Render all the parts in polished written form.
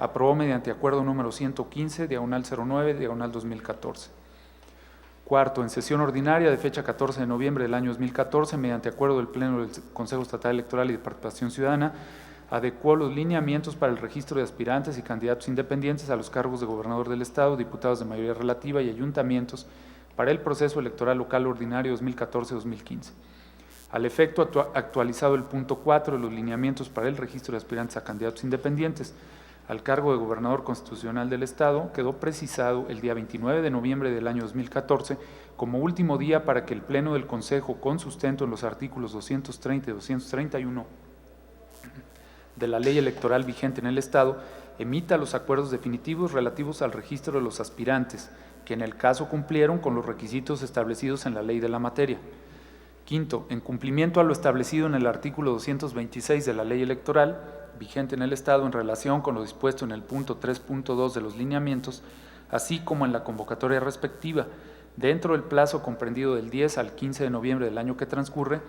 aprobó mediante acuerdo número 115/09/2014. Cuarto, en sesión ordinaria de fecha 14 de noviembre del año 2014, mediante acuerdo del Pleno del Consejo Estatal Electoral y de Participación Ciudadana, adecuó los lineamientos para el registro de aspirantes y candidatos independientes a los cargos de gobernador del Estado, diputados de mayoría relativa y ayuntamientos para el proceso electoral local ordinario 2014-2015. Al efecto, actualizado el punto 4 de los lineamientos para el registro de aspirantes a candidatos independientes al cargo de gobernador constitucional del Estado, quedó precisado el día 29 de noviembre del año 2014 como último día para que el Pleno del Consejo, con sustento en los artículos 230 y 231 de la ley electoral vigente en el Estado, emita los acuerdos definitivos relativos al registro de los aspirantes, que en el caso cumplieron con los requisitos establecidos en la ley de la materia. Quinto, en cumplimiento a lo establecido en el artículo 226 de la ley electoral vigente en el Estado en relación con lo dispuesto en el punto 3.2 de los lineamientos, así como en la convocatoria respectiva, dentro del plazo comprendido del 10 al 15 de noviembre del año que transcurre,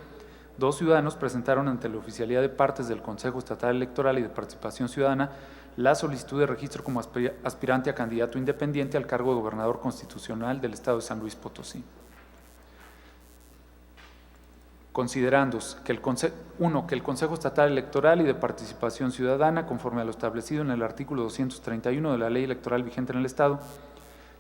2 ciudadanos presentaron ante la Oficialía de Partes del Consejo Estatal Electoral y de Participación Ciudadana la solicitud de registro como aspirante a candidato independiente al cargo de gobernador constitucional del Estado de San Luis Potosí. Considerando que el Consejo Estatal Electoral y de Participación Ciudadana, conforme a lo establecido en el artículo 231 de la ley electoral vigente en el Estado,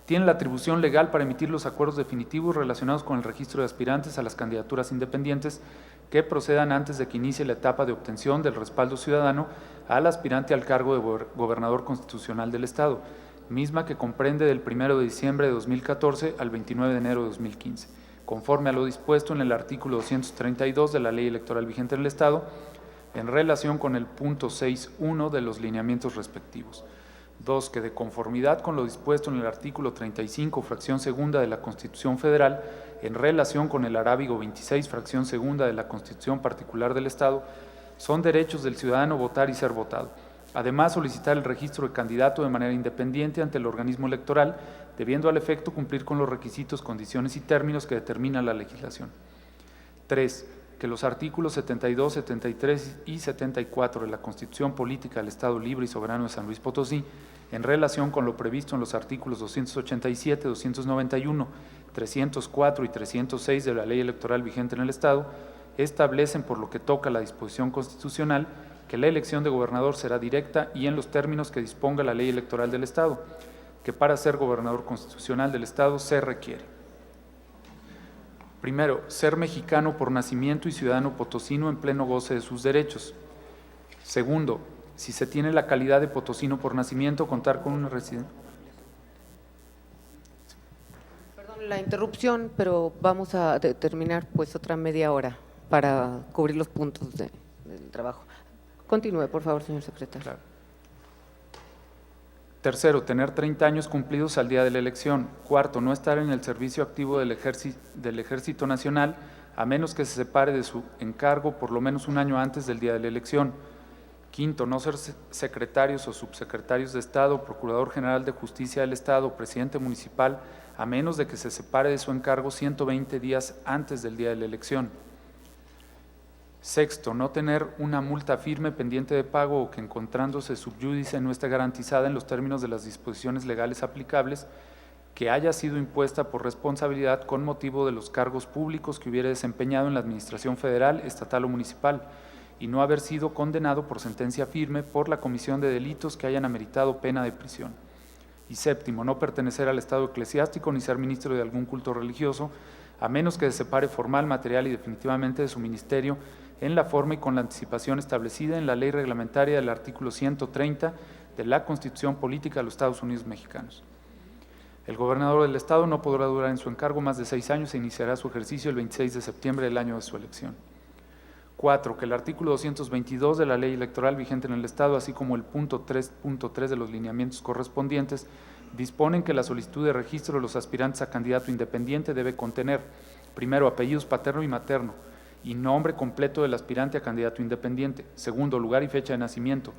tiene la atribución legal para emitir los acuerdos definitivos relacionados con el registro de aspirantes a las candidaturas independientes que procedan antes de que inicie la etapa de obtención del respaldo ciudadano al aspirante al cargo de gobernador constitucional del Estado, misma que comprende del 1 de diciembre de 2014 al 29 de enero de 2015, conforme a lo dispuesto en el artículo 232 de la ley electoral vigente en el Estado, en relación con el punto 6.1 de los lineamientos respectivos. 2. Que de conformidad con lo dispuesto en el artículo 35, fracción segunda de la Constitución Federal, en relación con el arábigo 26, fracción segunda de la Constitución Particular del Estado, son derechos del ciudadano votar y ser votado. Además, solicitar el registro de candidato de manera independiente ante el organismo electoral, debiendo al efecto cumplir con los requisitos, condiciones y términos que determina la legislación. 3. Que los artículos 72, 73 y 74 de la Constitución Política del Estado Libre y Soberano de San Luis Potosí, en relación con lo previsto en los artículos 287, 291, 304 y 306 de la Ley Electoral vigente en el Estado, establecen, por lo que toca a la disposición constitucional, que la elección de gobernador será directa y en los términos que disponga la Ley Electoral del Estado, que para ser gobernador constitucional del Estado se requiere: primero, ser mexicano por nacimiento y ciudadano potosino en pleno goce de sus derechos. Segundo, si se tiene la calidad de potosino por nacimiento, contar con una residencia. Perdón la interrupción, pero vamos a terminar pues otra media hora para cubrir los puntos del trabajo. Continúe, por favor, señor secretario. Claro. Tercero, tener 30 años cumplidos al día de la elección. Cuarto, no estar en el servicio activo del Ejército Nacional, a menos que se separe de su encargo por lo menos un año antes del día de la elección. Quinto, no ser secretarios o subsecretarios de Estado, Procurador General de Justicia del Estado, presidente municipal, a menos de que se separe de su encargo 120 días antes del día de la elección. Sexto, no tener una multa firme pendiente de pago o que encontrándose sub iudice no esté garantizada en los términos de las disposiciones legales aplicables, que haya sido impuesta por responsabilidad con motivo de los cargos públicos que hubiere desempeñado en la Administración Federal, Estatal o Municipal, y no haber sido condenado por sentencia firme por la comisión de delitos que hayan ameritado pena de prisión. Y séptimo, no pertenecer al Estado eclesiástico ni ser ministro de algún culto religioso, a menos que se separe formal, material y definitivamente de su ministerio en la forma y con la anticipación establecida en la ley reglamentaria del artículo 130 de la Constitución Política de los Estados Unidos Mexicanos. El gobernador del Estado no podrá durar en su encargo más de 6 años e iniciará su ejercicio el 26 de septiembre del año de su elección. 4. Que el artículo 222 de la Ley Electoral vigente en el Estado, así como el punto 3.3 de los lineamientos correspondientes, disponen que la solicitud de registro de los aspirantes a candidato independiente debe contener, primero, apellidos paterno y materno, y nombre completo del aspirante a candidato independiente. Segundo, lugar y fecha de nacimiento.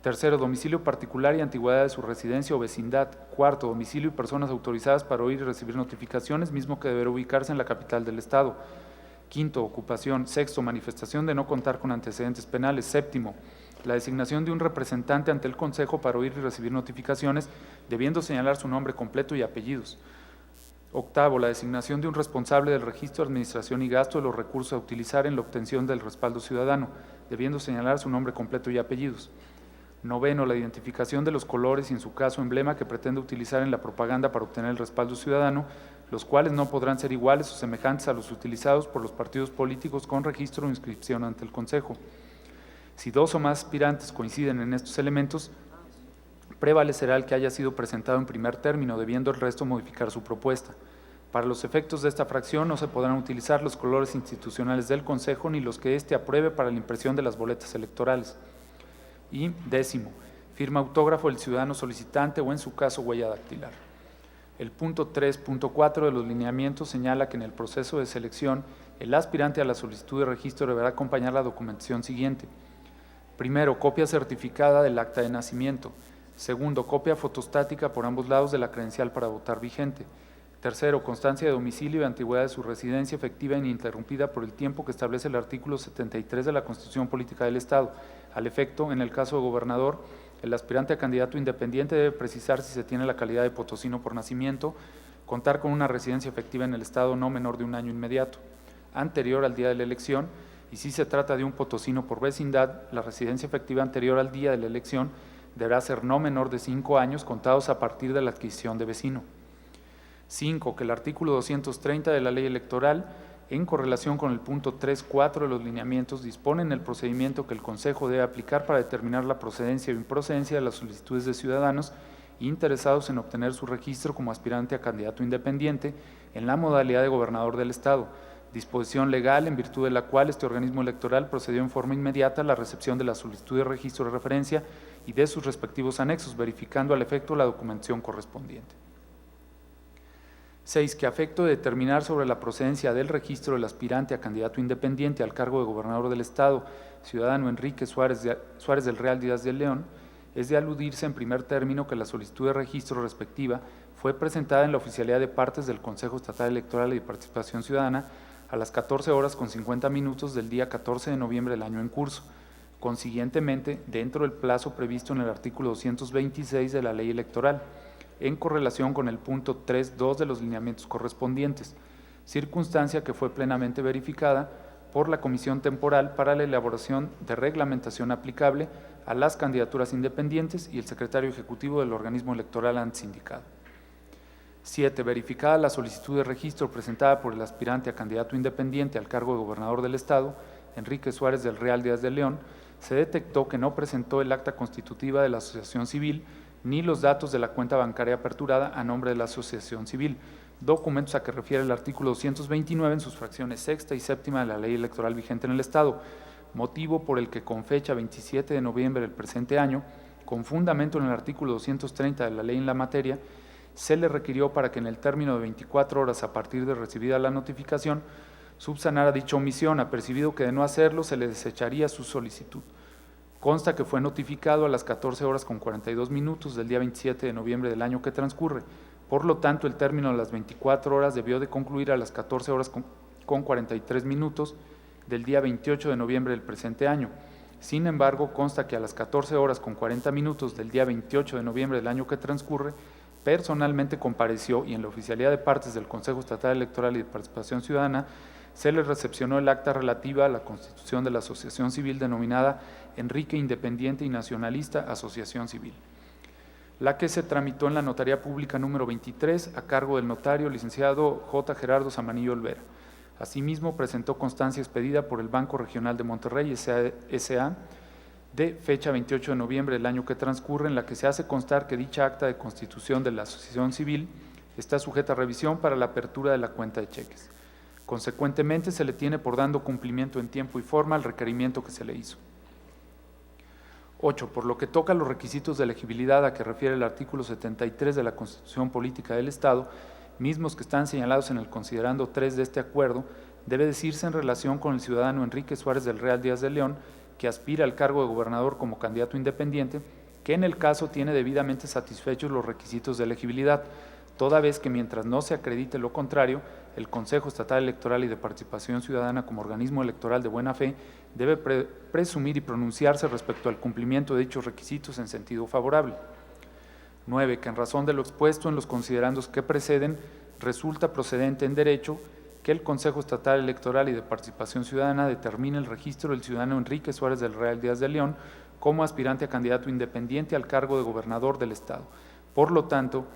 Tercero, domicilio particular y antigüedad de su residencia o vecindad. Cuarto, domicilio y personas autorizadas para oír y recibir notificaciones, mismo que deberá ubicarse en la capital del Estado. Quinto, ocupación. Sexto, manifestación de no contar con antecedentes penales. Séptimo, la designación de un representante ante el Consejo para oír y recibir notificaciones, debiendo señalar su nombre completo y apellidos. Octavo, la designación de un responsable del registro, administración y gasto de los recursos a utilizar en la obtención del respaldo ciudadano, debiendo señalar su nombre completo y apellidos. Noveno, la identificación de los colores y, en su caso, emblema que pretende utilizar en la propaganda para obtener el respaldo ciudadano, los cuales no podrán ser iguales o semejantes a los utilizados por los partidos políticos con registro o inscripción ante el Consejo. Si dos o más aspirantes coinciden en estos elementos, prevalecerá el que haya sido presentado en primer término, debiendo el resto modificar su propuesta. Para los efectos de esta fracción no se podrán utilizar los colores institucionales del Consejo ni los que éste apruebe para la impresión de las boletas electorales. Y décimo, firma autógrafo del ciudadano solicitante o, en su caso, huella dactilar. El punto 3.4 de los lineamientos señala que en el proceso de selección el aspirante a la solicitud de registro deberá acompañar la documentación siguiente. Primero, copia certificada del acta de nacimiento. Segundo, copia fotostática por ambos lados de la credencial para votar vigente. Tercero, constancia de domicilio y antigüedad de su residencia efectiva e ininterrumpida por el tiempo que establece el artículo 73 de la Constitución Política del Estado. Al efecto, en el caso de gobernador, el aspirante a candidato independiente debe precisar si se tiene la calidad de potosino por nacimiento, contar con una residencia efectiva en el Estado no menor de un año inmediato, anterior al día de la elección, y si se trata de un potosino por vecindad, la residencia efectiva anterior al día de la elección deberá ser no menor de 5 años contados a partir de la adquisición de vecino. 5. Que el artículo 230 de la Ley Electoral, en correlación con el punto 3.4 de los lineamientos, dispone en el procedimiento que el Consejo debe aplicar para determinar la procedencia o improcedencia de las solicitudes de ciudadanos interesados en obtener su registro como aspirante a candidato independiente en la modalidad de gobernador del Estado, disposición legal en virtud de la cual este organismo electoral procedió en forma inmediata a la recepción de la solicitud de registro de referencia y de sus respectivos anexos, verificando al efecto la documentación correspondiente. 6. Que a efecto de determinar sobre la procedencia del registro del aspirante a candidato independiente al cargo de gobernador del Estado, ciudadano Enrique Suárez del Real Díaz de León, es de aludirse en primer término que la solicitud de registro respectiva fue presentada en la oficialidad de partes del Consejo Estatal Electoral y de Participación Ciudadana a las 14:50 del día 14 de noviembre del año en curso, consiguientemente dentro del plazo previsto en el artículo 226 de la Ley Electoral, en correlación con el punto 3.2 de los lineamientos correspondientes, circunstancia que fue plenamente verificada por la Comisión Temporal para la elaboración de reglamentación aplicable a las candidaturas independientes y el secretario ejecutivo del organismo electoral antes indicado. 7. Verificada la solicitud de registro presentada por el aspirante a candidato independiente al cargo de gobernador del Estado, Enrique Suárez del Real Díaz de León, se detectó que no presentó el acta constitutiva de la asociación civil ni los datos de la cuenta bancaria aperturada a nombre de la asociación civil, documentos a que refiere el artículo 229 en sus fracciones sexta y séptima de la ley electoral vigente en el Estado, motivo por el que con fecha 27 de noviembre del presente año, con fundamento en el artículo 230 de la ley en la materia, se le requirió para que en el término de 24 horas a partir de recibida la notificación, subsanara dicha omisión, apercibido que de no hacerlo se le desecharía su solicitud. Consta que fue notificado a las 14:42 del día 27 de noviembre del año que transcurre. Por lo tanto, el término de las 24 horas debió de concluir a las 14:43 del día 28 de noviembre del presente año. Sin embargo, consta que a las 14:40 del día 28 de noviembre del año que transcurre, personalmente compareció y en la oficialidad de partes del Consejo Estatal Electoral y de Participación Ciudadana se le recepcionó el acta relativa a la constitución de la asociación civil denominada Enrique Independiente y Nacionalista Asociación Civil, la que se tramitó en la Notaría Pública número 23 a cargo del notario licenciado J. Gerardo Zamanillo Olvera. Asimismo, presentó constancia expedida por el Banco Regional de Monterrey, S.A., de fecha 28 de noviembre del año que transcurre, en la que se hace constar que dicha acta de constitución de la asociación civil está sujeta a revisión para la apertura de la cuenta de cheques. Consecuentemente, se le tiene por dando cumplimiento en tiempo y forma al requerimiento que se le hizo. 8. Por lo que toca a los requisitos de elegibilidad a que refiere el artículo 73 de la Constitución Política del Estado, mismos que están señalados en el considerando 3 de este acuerdo, debe decirse en relación con el ciudadano Enrique Suárez del Real Díaz de León, que aspira al cargo de gobernador como candidato independiente, que en el caso tiene debidamente satisfechos los requisitos de elegibilidad, toda vez que mientras no se acredite lo contrario, el Consejo Estatal Electoral y de Participación Ciudadana como organismo electoral de buena fe debe presumir y pronunciarse respecto al cumplimiento de dichos requisitos en sentido favorable. 9. Que en razón de lo expuesto en los considerandos que preceden, resulta procedente en derecho que el Consejo Estatal Electoral y de Participación Ciudadana determine el registro del ciudadano Enrique Suárez del Real Díaz de León como aspirante a candidato independiente al cargo de gobernador del Estado. Por lo tanto,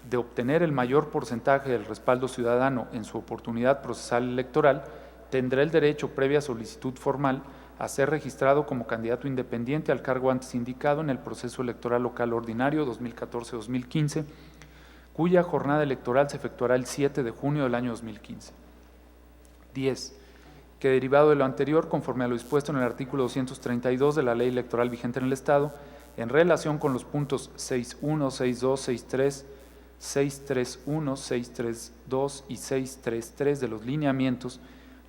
de obtener el mayor porcentaje del respaldo ciudadano en su oportunidad procesal electoral, tendrá el derecho, previa solicitud formal, a ser registrado como candidato independiente al cargo antes indicado en el proceso electoral local ordinario 2014-2015, cuya jornada electoral se efectuará el 7 de junio del año 2015. 10. Que derivado de lo anterior, conforme a lo dispuesto en el artículo 232 de la Ley Electoral vigente en el Estado, en relación con los puntos 6.1, 6.2, 6.3, 6.3.1, 6.3.2 y 6.3.3 de los lineamientos,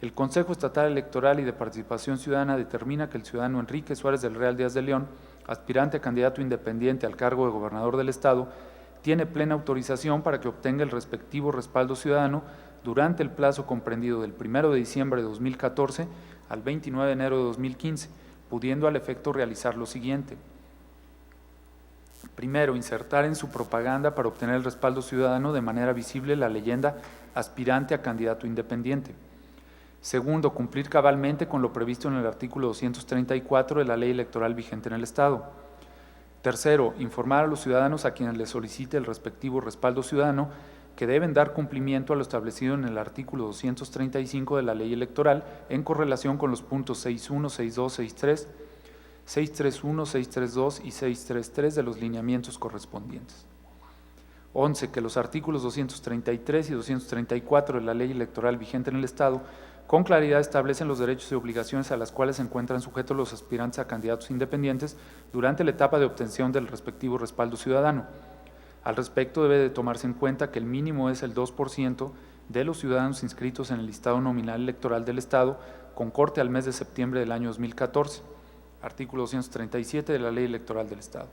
el Consejo Estatal Electoral y de Participación Ciudadana determina que el ciudadano Enrique Suárez del Real Díaz de León, aspirante a candidato independiente al cargo de gobernador del Estado, tiene plena autorización para que obtenga el respectivo respaldo ciudadano durante el plazo comprendido del 1 de diciembre de 2014 al 29 de enero de 2015, pudiendo al efecto realizar lo siguiente. Primero, insertar en su propaganda para obtener el respaldo ciudadano de manera visible la leyenda aspirante a candidato independiente. Segundo, cumplir cabalmente con lo previsto en el artículo 234 de la Ley Electoral vigente en el Estado. Tercero, informar a los ciudadanos a quienes les solicite el respectivo respaldo ciudadano que deben dar cumplimiento a lo establecido en el artículo 235 de la Ley Electoral en correlación con los puntos 6.1, 6.2, 6.3, 6.3.1, 6.3.2 y 6.3.3 de los lineamientos correspondientes. 11. Que los artículos 233 y 234 de la Ley Electoral vigente en el Estado con claridad establecen los derechos y obligaciones a las cuales se encuentran sujetos los aspirantes a candidatos independientes durante la etapa de obtención del respectivo respaldo ciudadano. Al respecto, debe de tomarse en cuenta que el mínimo es el 2% de los ciudadanos inscritos en el listado nominal electoral del Estado con corte al mes de septiembre del año 2014, artículo 237 de la Ley Electoral del Estado.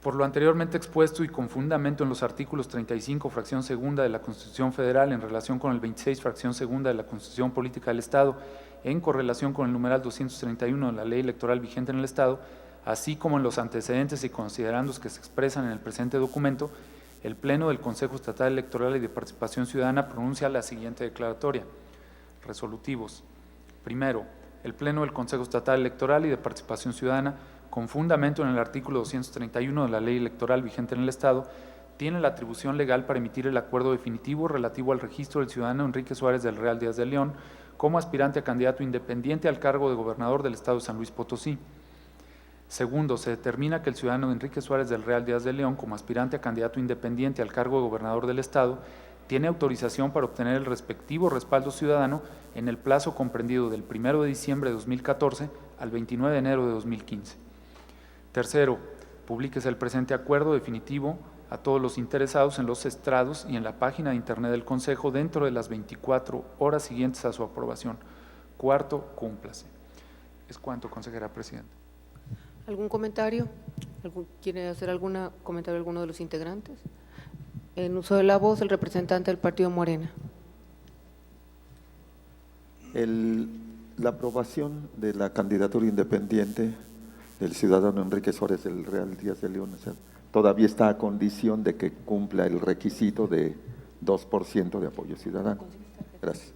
Por lo anteriormente expuesto y con fundamento en los artículos 35, fracción segunda de la Constitución Federal en relación con el 26, fracción segunda de la Constitución Política del Estado, en correlación con el numeral 231 de la Ley Electoral vigente en el Estado, así como en los antecedentes y considerandos que se expresan en el presente documento, el Pleno del Consejo Estatal Electoral y de Participación Ciudadana pronuncia la siguiente declaratoria. Resolutivos. Primero, el Pleno del Consejo Estatal Electoral y de Participación Ciudadana, con fundamento en el artículo 231 de la Ley Electoral vigente en el Estado, tiene la atribución legal para emitir el acuerdo definitivo relativo al registro del ciudadano Enrique Suárez del Real Díaz de León como aspirante a candidato independiente al cargo de gobernador del Estado de San Luis Potosí. Segundo, se determina que el ciudadano Enrique Suárez del Real Díaz de León, como aspirante a candidato independiente al cargo de gobernador del Estado, tiene autorización para obtener el respectivo respaldo ciudadano en el plazo comprendido del 1 de diciembre de 2014 al 29 de enero de 2015. Tercero, publíquese el presente acuerdo definitivo a todos los interesados en los estrados y en la página de internet del Consejo dentro de las 24 horas siguientes a su aprobación. Cuarto, cúmplase. Es cuanto, consejera presidenta. ¿Algún comentario? ¿Quiere hacer algún comentario alguno de los integrantes? En uso de la voz, el representante del Partido Morena. La aprobación de la candidatura independiente del ciudadano Enrique Suárez del Real Díaz de León, o sea, todavía está a condición de que cumpla el requisito de 2% de apoyo ciudadano. Gracias.